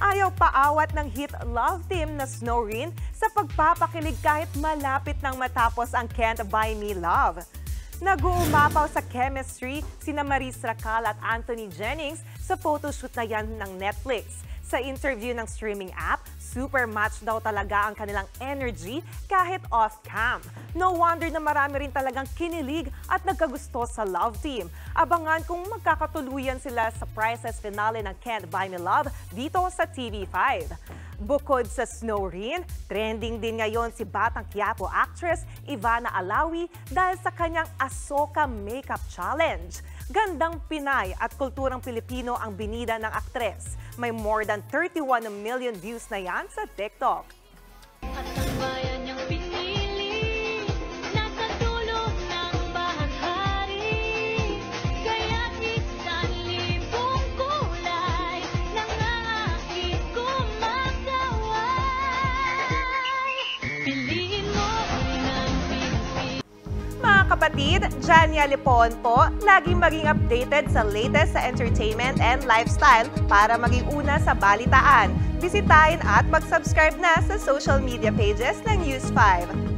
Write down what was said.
Ayaw paawat ng hit love team na Snowrin sa pagpapakilig kahit malapit nang matapos ang Can't Buy Me Love. Nag-uumapaw sa chemistry sina Maris Racal at Anthony Jennings sa photoshoot na yan ng Netflix. Sa interview ng streaming app, super match daw talaga ang kanilang energy kahit off-cam. No wonder na marami rin talagang kinilig at nagkagusto sa love team. Abangan kung magkakatuluyan sila sa priceless finale ng Can't Buy Me Love dito sa TV5. Bukod sa Snowrin, trending din ngayon si Batang Quiapo actress Ivana Alawi dahil sa kanyang Asoka Makeup Challenge. Gandang Pinay at kulturang Pilipino ang binida ng aktres. May more than 31 million views na yan sa TikTok. At ang bayan niyang pinili, nasa dulo ng bahagari. Kaya't isang libong kulay, nangangakit kumakaway. Piliin mo ng pinipili. Mga kapatid, Jania Lipon po, laging maging updated sa latest sa entertainment and lifestyle para maging una sa balitaan. Bisitahin at mag-subscribe na sa social media pages ng News 5.